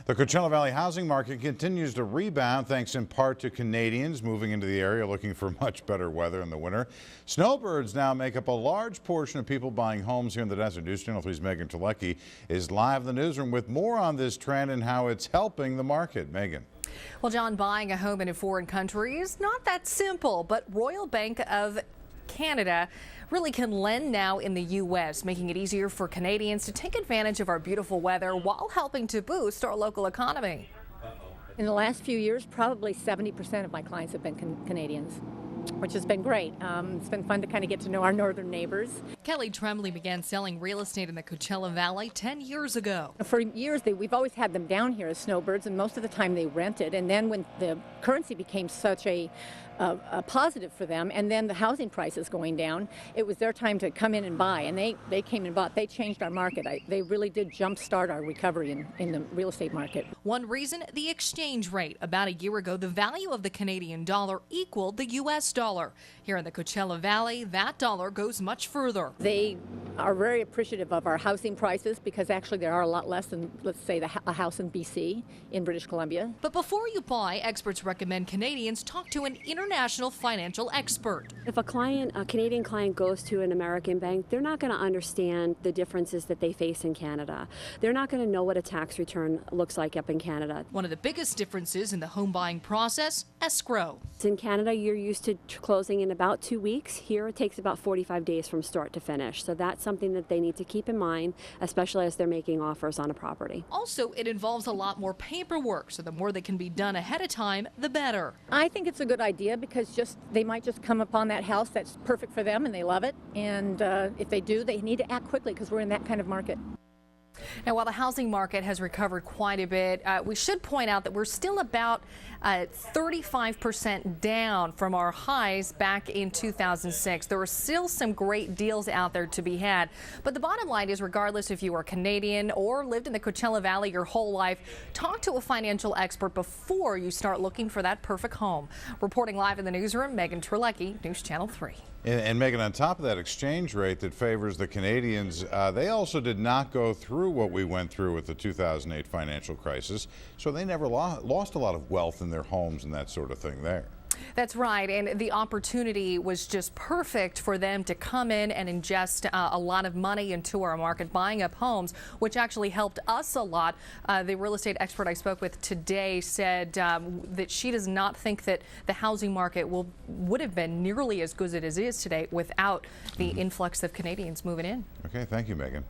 The Coachella Valley housing market continues to rebound thanks in part to Canadians moving into the area looking for much better weather in the winter. Snowbirds now make up a large portion of people buying homes here in the desert. News Channel 3's Megan Trelecki is live in the newsroom with more on this trend and how it's helping the market. Megan. Well, John, buying a home in a foreign country is not that simple, but Royal Bank of Canada really can lend now in the U.S., making it easier for Canadians to take advantage of our beautiful weather while helping to boost our local economy. In the last few years, probably 70% of my clients have been Canadians, which has been great. It's been fun to kind of get to know our northern neighbors. Kelly Tremblay began selling real estate in the Coachella Valley 10 years ago. For years, we've always had them down here as snowbirds, and most of the time they rented. And then when the currency became such a positive for them, and then the housing prices going down, it was their time to come in and buy. And they came and bought. They changed our market. They really did jumpstart our recovery in the real estate market. One reason, the exchange rate. About a year ago, the value of the Canadian dollar equaled the U.S. dollar. Here in the Coachella Valley, that dollar goes much further. They are very appreciative of our housing prices because actually there are a lot less than, let's say, a house in BC, in British Columbia. But before you buy, experts recommend Canadians talk to an international financial expert. If a Canadian client goes to an American bank, they're not going to understand the differences that they face in Canada. They're not going to know what a tax return looks like up in Canada. One of the biggest differences in the home buying process, escrow. In Canada, you're used to closing in about 2 weeks. Here, it takes about 45 days from start to finish. So that's something that they need to keep in mind, especially as they're making offers on a property. Also, it involves a lot more paperwork, so the more that can be done ahead of time, the better. I think it's a good idea because they might just come upon that house that's perfect for them and they love it. And if they do, they need to act quickly because we're in that kind of market. Now, while the housing market has recovered quite a bit, we should point out that we're still about 35% down from our highs back in 2006. There are still some great deals out there to be had. But the bottom line is, regardless if you are Canadian or lived in the Coachella Valley your whole life, talk to a financial expert before you start looking for that perfect home. Reporting live in the newsroom, Megan Trelecki, News Channel 3. And Megan, on top of that exchange rate that favors the Canadians, they also did not go through what we went through with the 2008 financial crisis, so they never lost a lot of wealth in their homes and that sort of thing there. That's right, and the opportunity was just perfect for them to come in and ingest a lot of money into our market, buying up homes, which actually helped us a lot. The real estate expert I spoke with today said that she does not think that the housing market would have been nearly as good as it is today without the influx of Canadians moving in. Okay, thank you, Megan.